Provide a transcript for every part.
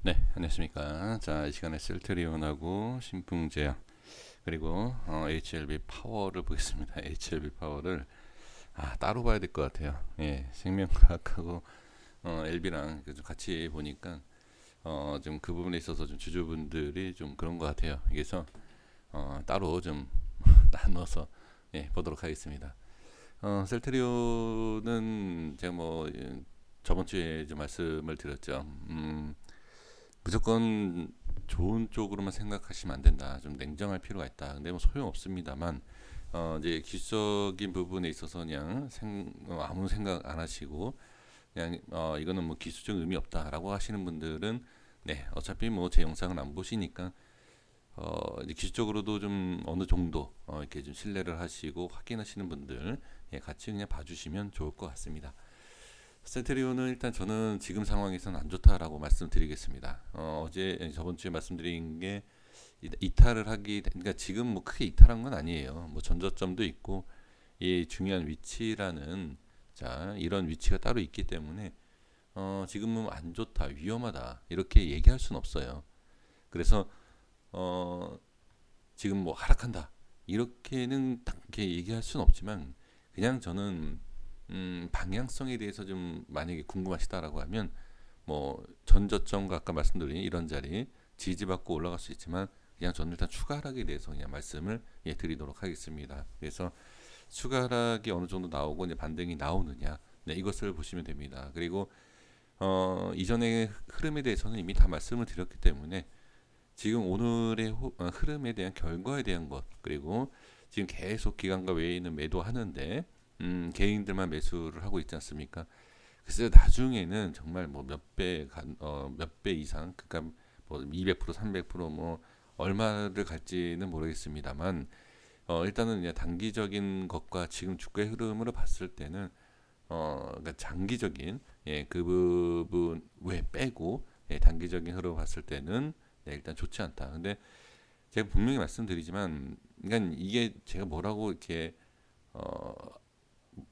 네, 안녕하십니까. 자, 이 시간에 셀트리온하고 신풍제약 그리고 HLB 파워를 보겠습니다. HLB 파워를 따로 봐야 될 것 같아요. 예, 생명과학하고 LB랑 좀 같이 보니까 좀 그 부분에 있어서 좀 주주분들이 좀 그런 것 같아요. 그래서 따로 좀 나눠서 보도록 하겠습니다. 셀트리온은 제가 저번 주에 좀 말씀을 드렸죠. 무조건 좋은 쪽으로만 생각하시면 안 된다. 좀 냉정할 필요가 있다. 근데 뭐 소용 없습니다만, 이제 기술적인 부분에 있어서 그냥 아무 생각 안 하시고 그냥 이거는 뭐 기술적 의미 없다라고 하시는 분들은 네, 어차피 뭐 제 영상을 안 보시니까 이제 기술적으로도 좀 어느 정도 이렇게 좀 신뢰를 하시고 확인하시는 분들 같이 그냥 봐주시면 좋을 것 같습니다. 센테리온은 일단 저는 지금 상황에서는 안 좋다라고 말씀드리겠습니다. 제 저번 주에 말씀드린 게 이탈을 하기, 그러니까 지금 뭐 크게 이탈한 건 아니에요. 뭐 전저점도 있고 이 중요한 위치라는 자 이런 위치가 따로 있기 때문에 지금은 안 좋다, 위험하다 이렇게 얘기할 수는 없어요. 그래서 어, 지금 뭐 하락한다 이렇게는 딱 이렇게 얘기할 수는 없지만 그냥 저는 방향성에 대해서 좀 만약에 궁금하시다라고 하면 뭐 전저점과 아까 말씀드린 이런 자리 지지받고 올라갈 수 있지만 그냥 저는 일단 추가 하락에 대해서 그냥 말씀을 드리도록 하겠습니다. 그래서 추가 하락이 어느 정도 나오고 이제 반등이 나오느냐 네, 이것을 보시면 됩니다. 그리고 이전의 흐름에 대해서는 이미 다 말씀을 드렸기 때문에 지금 오늘의 흐름에 대한 결과에 대한 것 그리고 지금 계속 기관과 외에 있는 매도하는데 개인들만 매수를 하고 있지 않습니까? 그래서 나중에는 정말 뭐 몇 배 이상 그러니까 뭐 200% 300%뭐 얼마를 갈지는 모르겠습니다만 일단은 이제 단기적인 것과 지금 주가의 흐름으로 봤을 때는 그러니까 장기적인 그 부분 왜 빼고 단기적인 흐름을 봤을 때는 일단 좋지 않다. 근데 제가 분명히 말씀드리지만, 그러니까 이게 제가 어,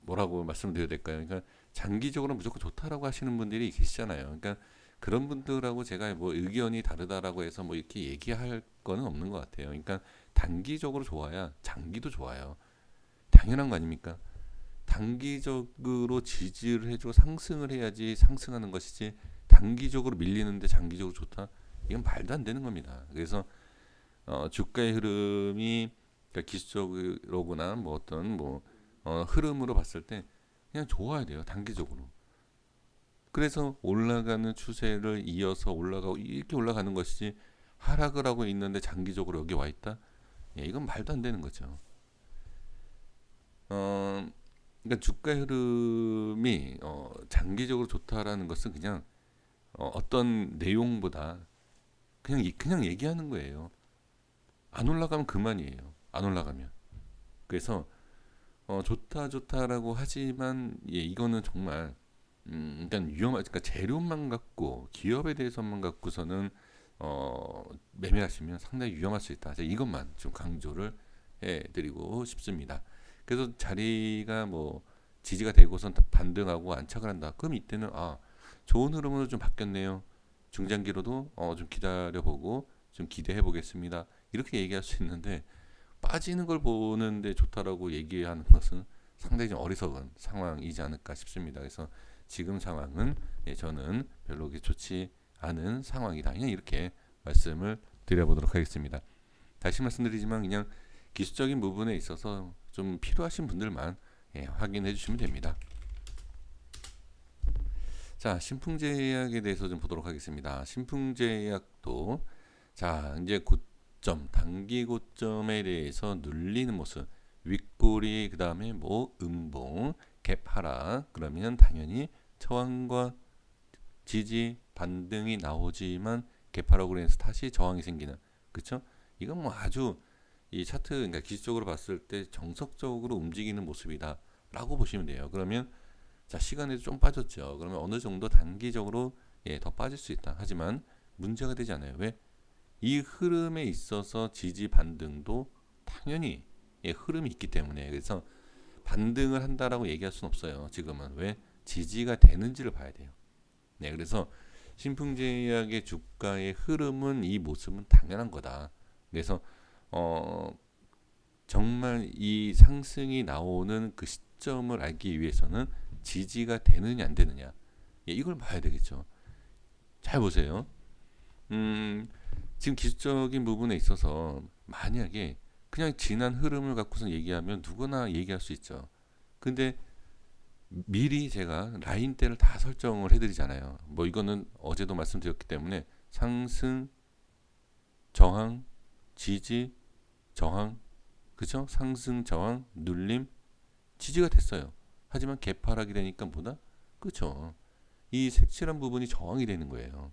뭐라고 말씀드려야 될까요? 그러니까 장기적으로 무조건 좋다라고 하시는 분들이 계시잖아요. 그러니까 그런 분들하고 제가 뭐 의견이 다르다라고 해서 뭐 이렇게 얘기할 거는 없는 것 같아요. 그러니까 단기적으로 좋아야 장기도 좋아요. 당연한 거 아닙니까? 단기적으로 지지를 해주고 상승을 해야지 상승하는 것이지 단기적으로 밀리는데 장기적으로 좋다? 이건 말도 안 되는 겁니다. 그래서 주가의 흐름이 그러니까 기술적으로거나 뭐 어떤 흐름으로 봤을 때 그냥 좋아야 돼요. 단기적으로. 그래서 올라가는 추세를 이어서 올라가고 이렇게 올라가는 것이지 하락을 하고 있는데 장기적으로 여기 와 있다? 이건 말도 안 되는 거죠. 어, 그러니까 주가 흐름이 장기적으로 좋다라는 것은 그냥 어떤 내용보다 그냥 얘기하는 거예요. 안 올라가면 그만이에요. 안 올라가면. 그래서 좋다라고 하지만 이거는 정말 그러니까 그러니까 재료만 갖고 기업에 대해서만 갖고서는 매매하시면 상당히 위험할 수 있다. 제가 이것만 좀 강조를 해드리고 싶습니다. 그래서 자리가 뭐 지지가 되고선 반등하고 안착을 한다. 그럼 이때는 좋은 흐름으로 좀 바뀌었네요. 중장기로도 좀 기다려보고 좀 기대해 보겠습니다. 이렇게 얘기할 수 있는데 빠지는 걸 보는데 좋다라고 얘기하는 것은 상당히 좀 어리석은 상황이지 않을까 싶습니다. 그래서 지금 상황은 저는 별로 좋지 않은 상황이다. 그냥 이렇게 말씀을 드려보도록 하겠습니다. 다시 말씀드리지만 그냥 기술적인 부분에 있어서 좀 필요하신 분들만 확인해 주시면 됩니다. 자, 신풍제약에 대해서 좀 보도록 하겠습니다. 신풍제약도 자, 이제 단기 고점에 대해서 눌리는 모습, 윗꼬리, 그 다음에 뭐 음봉, 갭 하락, 그러면 당연히 저항과 지지, 반등이 나오지만 갭 하락으로 인해서 다시 저항이 생기는, 그렇죠? 이건 뭐 아주 이 차트, 그러니까 기술적으로 봤을 때 정석적으로 움직이는 모습이다라고 보시면 돼요. 그러면 자 시간에도 좀 빠졌죠. 그러면 어느 정도 단기적으로 더 빠질 수 있다. 하지만 문제가 되지 않아요. 왜? 이 흐름에 있어서 지지 반등도 당연히 흐름이 있기 때문에 그래서 반등을 한다라고 얘기할 수는 없어요. 지금은 왜 지지가 되는지를 봐야 돼요. 네, 그래서 신풍제약의 주가의 흐름은 이 모습은 당연한 거다. 그래서 어, 정말 이 상승이 나오는 그 시점을 알기 위해서는 지지가 되느냐 안 되느냐, 예, 이걸 봐야 되겠죠. 잘 보세요. 음, 지금 기술적인 부분에 있어서 만약에 그냥 지난 흐름을 갖고서 얘기하면 누구나 얘기할 수 있죠. 근데 미리 제가 라인대를 다 설정을 해드리잖아요. 뭐 이거는 어제도 말씀드렸기 때문에 상승, 저항, 지지, 저항, 그죠? 상승, 저항, 눌림, 지지가 됐어요. 하지만 개파락이 되니까 뭐다? 그죠? 이 색칠한 부분이 저항이 되는 거예요.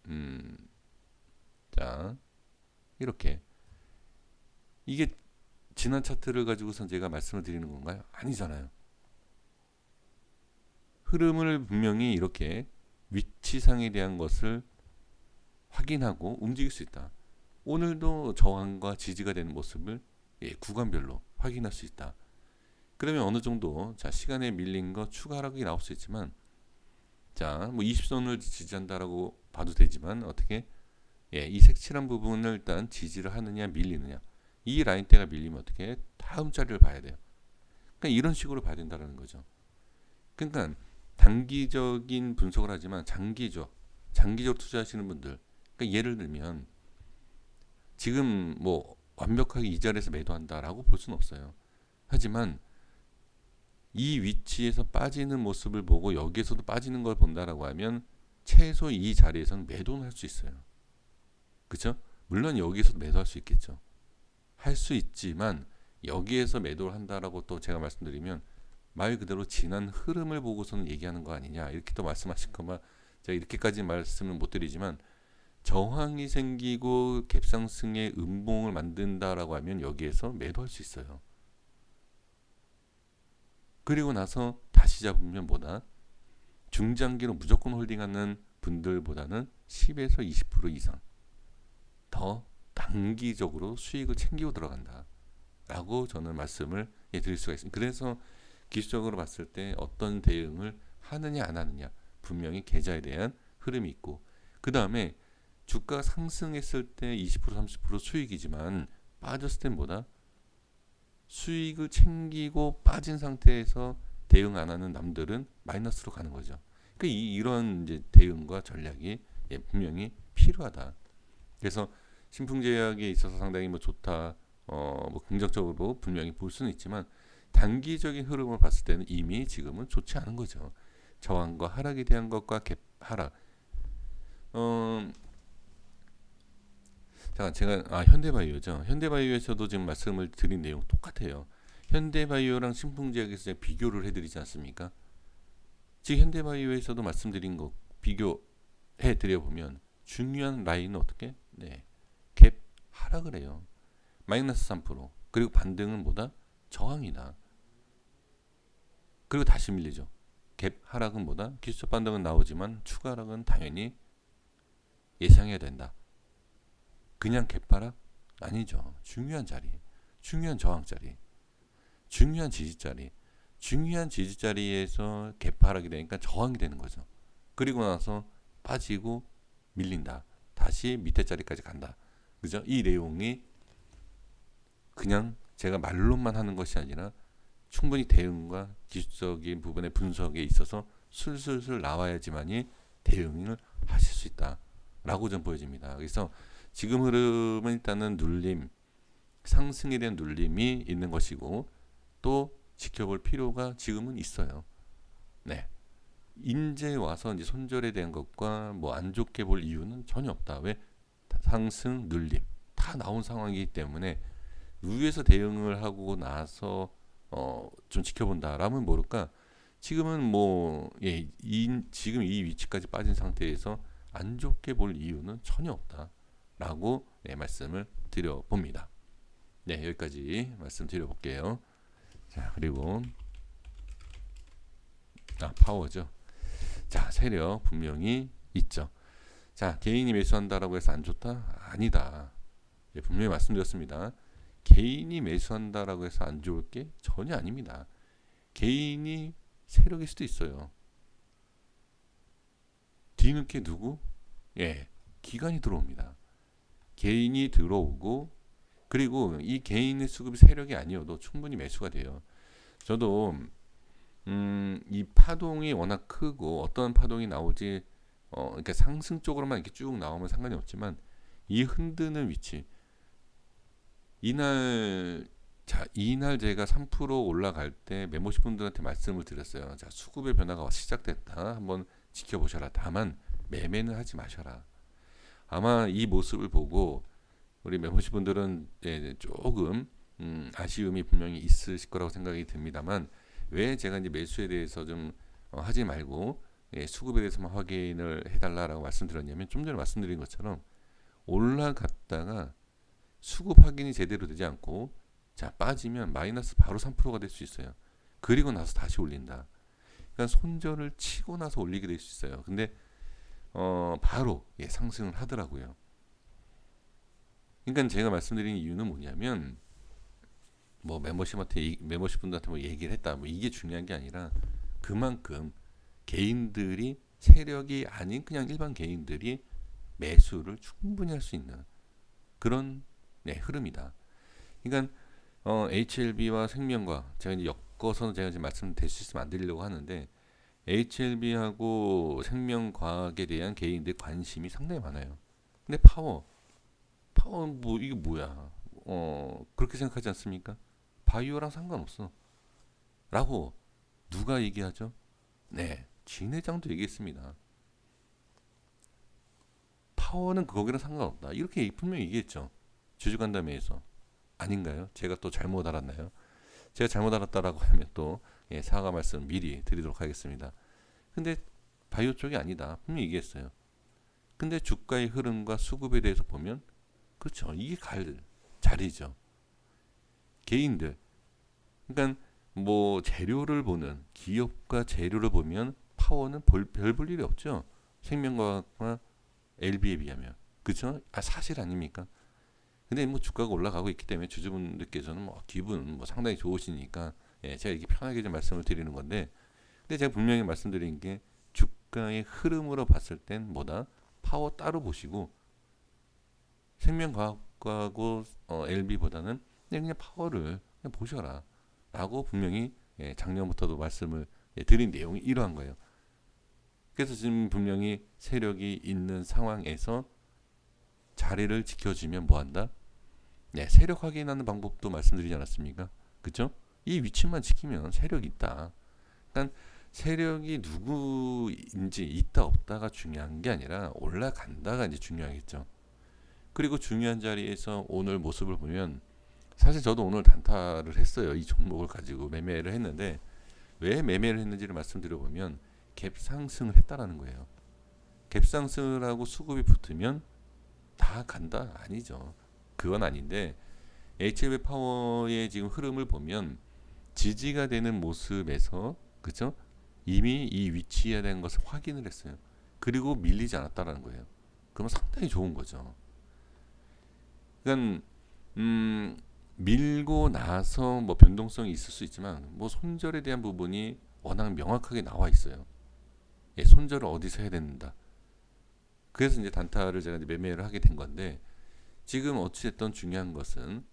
음, 자, 이렇게. 이게 지난 차트를 가지고선 제가 말씀을 드리는 건가요? 아니잖아요. 흐름을 분명히 이렇게 위치상에 대한 것을 확인하고 움직일 수 있다. 오늘도 저항과 지지가 되는 모습을, 예, 구간별로 확인할 수 있다. 그러면 어느 정도 자 시간에 밀린 거 추가 하락이 나올 수 있지만, 자뭐 20선을 지지한다라고 봐도 되지만 어떻게, 예, 이 색칠한 부분을 일단 지지를 하느냐 밀리느냐, 이 라인대가 밀리면 어떻게 다음 자리를 봐야 돼요. 그러니까 이런 식으로 봐야 된다는 거죠. 그러니까 단기적인 분석을 하지만 장기적으로 투자하시는 분들, 그러니까 예를 들면 지금 뭐 완벽하게 이 자리에서 매도한다라고 볼 수는 없어요. 하지만 이 위치에서 빠지는 모습을 보고 여기에서도 빠지는 걸 본다라고 하면 최소 이 자리에서는 매도는 할 수 있어요. 그렇죠? 물론 여기에서도 매도할 수 있겠죠. 할 수 있지만 여기에서 매도를 한다라고 또 제가 말씀드리면 말 그대로 지난 흐름을 보고서는 얘기하는 거 아니냐, 이렇게 또 말씀하실 거면 제가 이렇게까지 말씀을 못 드리지만, 저항이 생기고 갭상승의 음봉을 만든다라고 하면 여기에서 매도할 수 있어요. 그리고 나서 다시 잡으면 뭐다? 중장기로 무조건 홀딩하는 분들보다는 10에서 20% 이상 더 단기적으로 수익을 챙기고 들어간다 라고 저는 말씀을 드릴 수가 있습니다. 그래서 기술적으로 봤을 때 어떤 대응을 하느냐 안 하느냐, 분명히 계좌에 대한 흐름이 있고, 그 다음에 주가가 상승했을 때 20% 30% 수익이지만 빠졌을 땐 뭐다? 수익을 챙기고 빠진 상태에서 대응 안 하는 남들은 마이너스로 가는 거죠. 그러니까 이런 이제 대응과 전략이, 예, 분명히 필요하다. 그래서 신풍제약에 있어서 상당히 뭐 좋다, 뭐 긍정적으로 분명히 볼 수는 있지만 단기적인 흐름을 봤을 때는 이미 지금은 좋지 않은 거죠. 저항과 하락에 대한 것과 갭 하락. 자, 제가 현대바이오죠. 현대바이오에서도 지금 말씀을 드린 내용 똑같아요. 현대바이오랑 신풍제약에서 제가 비교를 해드리지 않습니까? 지금 현대바이오에서도 말씀드린 거 비교해 드려 보면 중요한 라인은 어떻게? 네, 갭 하락을 해요. 마이너스 3%. 그리고 반등은 뭐다? 저항이다. 그리고 다시 밀리죠. 갭 하락은 뭐다? 기술적 반등은 나오지만 추가 하락은 당연히 예상해야 된다. 그냥 갭하락? 아니죠. 중요한 자리, 중요한 저항 자리, 중요한 지지 자리, 중요한 지지 자리에서 갭하락이 되니까 저항이 되는 거죠. 그리고 나서 빠지고 밀린다. 다시 밑에 자리까지 간다. 그죠? 이 내용이 그냥 제가 말로만 하는 것이 아니라 충분히 대응과 기술적인 부분의 분석에 있어서 술술술 나와야지만이 대응을 하실 수 있다라고 좀 보여집니다. 그래서 지금 흐름은 일단은 눌림, 상승에 대한 눌림이 있는 것이고 또 지켜볼 필요가 지금은 있어요. 네. 인제 와서 이제 손절에 대한 것과 뭐 안 좋게 볼 이유는 전혀 없다. 왜? 상승, 눌림 다 나온 상황이기 때문에 위에서 대응을 하고 나서 좀 지켜본다라면 모를까. 지금은 뭐, 예, 지금 이 위치까지 빠진 상태에서 안 좋게 볼 이유는 전혀 없다라고, 네, 말씀을 드려봅니다. 네, 여기까지 말씀 드려볼게요. 자, 그리고 파워죠. 자, 세력 분명히 있죠. 자, 개인이 매수한다라고 해서 안 좋다? 아니다. 예, 분명히 말씀드렸습니다. 개인이 매수한다라고 해서 안 좋을 게 전혀 아닙니다. 개인이 세력일 수도 있어요. 뒤늦게 누구? 예, 기관이 들어옵니다. 개인이 들어오고, 그리고 이 개인의 수급이 세력이 아니어도 충분히 매수가 돼요. 저도 이 파동이 워낙 크고 어떤 파동이 나올지 그러니까 상승 쪽으로만 이렇게 쭉 나오면 상관이 없지만 이 흔드는 위치 이날 제가 3% 올라갈 때 멤버십 분들한테 말씀을 드렸어요. 자, 수급의 변화가 시작됐다. 한번 지켜보셔라. 다만 매매는 하지 마셔라. 아마 이 모습을 보고 우리 멤버십 분들은 조금 아쉬움이 분명히 있으실 거라고 생각이 듭니다만 왜 제가 이제 매수에 대해서 좀 하지 말고 수급에 대해서만 확인을 해달라라고 말씀드렸냐면 좀 전에 말씀드린 것처럼 올라갔다가 수급 확인이 제대로 되지 않고 자 빠지면 마이너스 바로 3%가 될 수 있어요. 그리고 나서 다시 올린다. 그러니까 손절을 치고 나서 올리게 될 수 있어요. 근데 바로 상승을 하더라고요. 그러니까 제가 말씀드린 이유는 뭐냐면 뭐 멤버십 분들한테 뭐 얘기를 했다 뭐 이게 중요한 게 아니라 그만큼 개인들이 세력이 아닌 그냥 일반 개인들이 매수를 충분히 할 수 있는 그런 흐름이다. 그러니까 HLB와 생명과 제가 이제 엮어서 제가 지금 말씀드릴 수 있으면 안 드리려고 하는데 HLB하고 생명과학에 대한 개인들의 관심이 상당히 많아요. 근데 파워 뭐 이게 뭐야? 그렇게 생각하지 않습니까? 바이오랑 상관없어. 라고 누가 얘기하죠? 네, 진 회장도 얘기했습니다. 파워는 거기랑 상관없다. 이렇게 분명히 얘기했죠. 주주간담회에서. 아닌가요? 제가 또 잘못 알았나요? 제가 잘못 알았다라고 하면 또 사과 말씀 미리 드리도록 하겠습니다. 근데 바이오 쪽이 아니다. 분명히 얘기했어요. 근데 주가의 흐름과 수급에 대해서 보면 그렇죠. 이게 갈 자리죠. 개인들. 그러니까 뭐 재료를 보는 기업과 재료를 보면 파워는 별 볼 일이 없죠. 생명과학과 LB에 비하면. 그렇죠? 사실 아닙니까? 근데 뭐 주가가 올라가고 있기 때문에 주주분들께서는 뭐 기분 뭐 상당히 좋으시니까 제가 이렇게 편하게 좀 말씀을 드리는 건데 근데 제가 분명히 말씀드린 게 주가의 흐름으로 봤을 땐 뭐다? 파워 따로 보시고 생명과학하고 LB보다는 그냥 파워를 그냥 보셔라 라고 분명히 작년부터도 말씀을 드린 내용이 이러한 거예요. 그래서 지금 분명히 세력이 있는 상황에서 자리를 지켜주면 뭐한다? 세력 확인하는 방법도 말씀드리지 않았습니까? 그죠? 이 위치만 지키면 세력이 있다. 그러니까 세력이 누구인지 있다 없다가 중요한 게 아니라 올라간다가 이제 중요하겠죠. 그리고 중요한 자리에서 오늘 모습을 보면 사실 저도 오늘 단타를 했어요. 이 종목을 가지고 매매를 했는데 왜 매매를 했는지를 말씀드려보면 갭 상승을 했다라는 거예요. 갭 상승을 하고 수급이 붙으면 다 간다? 아니죠. 그건 아닌데 HLB 파워의 지금 흐름을 보면 지지가 되는 모습에서 그죠? 이미 이 위치에 대한 것을 확인을 했어요. 그리고 밀리지 않았다라는 거예요. 그러면 상당히 좋은 거죠. 그러니까 밀고 나서 뭐 변동성이 있을 수 있지만 뭐 손절에 대한 부분이 워낙 명확하게 나와 있어요. 손절을 어디서 해야 된다. 그래서 이제 단타를 제가 이제 매매를 하게 된 건데 지금 어찌됐든 중요한 것은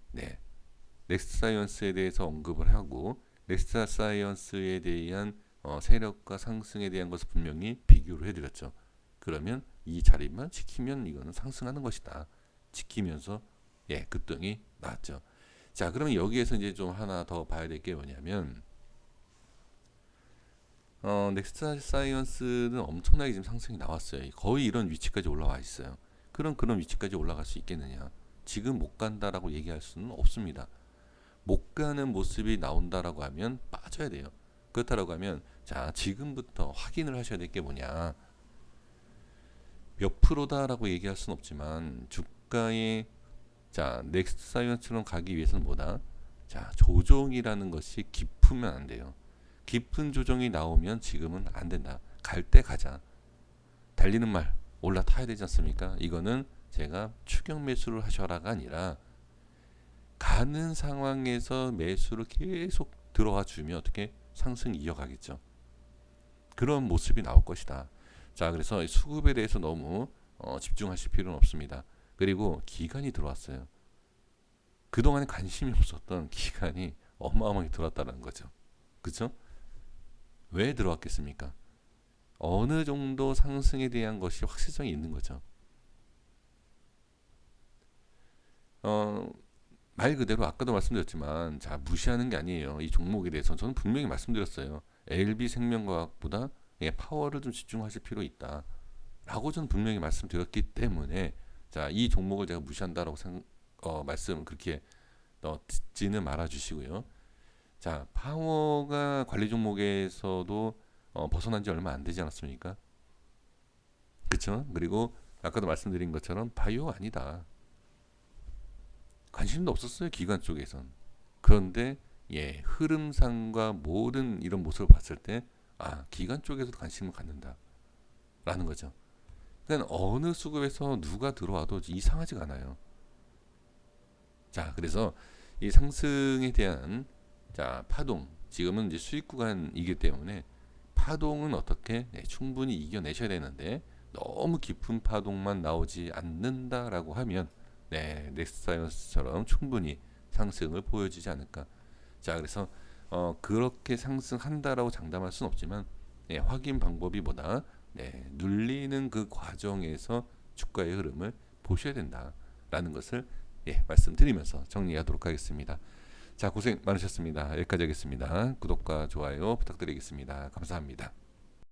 넥스트사이언스에 대해서 언급을 하고 넥스트사이언스에 대한 세력과 상승에 대한 것을 분명히 비교를 해드렸죠. 그러면 이 자리만 지키면 이거는 상승하는 것이다. 지키면서 급등이 나왔죠. 자, 그러면 여기에서 이제 좀 하나 더 봐야 될 게 뭐냐면 넥스트사이언스는 엄청나게 지금 상승이 나왔어요. 거의 이런 위치까지 올라와 있어요. 그런 위치까지 올라갈 수 있겠느냐? 지금 못 간다라고 얘기할 수는 없습니다. 못 가는 모습이 나온다라고 하면 빠져야 돼요. 그렇다라고 하면 자 지금부터 확인을 하셔야 될 게 뭐냐? 몇 프로다라고 얘기할 수는 없지만 주가의 자 넥스트사이언스처럼 가기 위해서는 뭐다? 자 조정이라는 것이 깊으면 안 돼요. 깊은 조정이 나오면 지금은 안 된다. 갈 때 가자. 달리는 말 올라타야 되지 않습니까? 이거는 제가 추격 매수를 하셔라가 아니라 가는 상황에서 매수를 계속 들어와 주면 어떻게 상승 이어가겠죠. 그런 모습이 나올 것이다. 자, 그래서 수급에 대해서 너무 집중하실 필요는 없습니다. 그리고 기간이 들어왔어요. 그동안에 관심이 없었던 기간이 어마어마하게 들어왔다는 거죠. 그렇죠? 왜 들어왔겠습니까? 어느 정도 상승에 대한 것이 확실성이 있는 거죠. 어, 말 그대로 아까도 말씀드렸지만 자 무시하는 게 아니에요. 이 종목에 대해서 저는 분명히 말씀드렸어요. LB생명과학보다 파워를 좀 집중하실 필요 있다. 라고 저는 분명히 말씀드렸기 때문에 자 이 종목을 제가 무시한다라고 말씀 그렇게 듣지는 말아 주시고요. 자 파워가 관리 종목에서도 벗어난 지 얼마 안 되지 않았습니까? 그쵸? 그리고 아까도 말씀드린 것처럼 바이오 아니다. 관심도 없었어요 기관 쪽에선. 그런데 흐름상과 모든 이런 모습을 봤을 때 기관 쪽에서도 관심을 갖는다라는 거죠. 그러니까 어느 수급에서 누가 들어와도 이상하지가 않아요. 자 그래서 이 상승에 대한 자 파동 지금은 이제 수익 구간이기 때문에 파동은 어떻게 충분히 이겨내셔야 되는데 너무 깊은 파동만 나오지 않는다라고 하면 넥스사이언스처럼 충분히 상승을 보여주지 않을까. 자 그래서 그렇게 상승한다라고 장담할 수는 없지만 확인 방법이 뭐다. 눌리는 그 과정에서 주가의 흐름을 보셔야 된다라는 것을 말씀드리면서 정리하도록 하겠습니다. 자 고생 많으셨습니다. 여기까지 하겠습니다. 구독과 좋아요 부탁드리겠습니다. 감사합니다.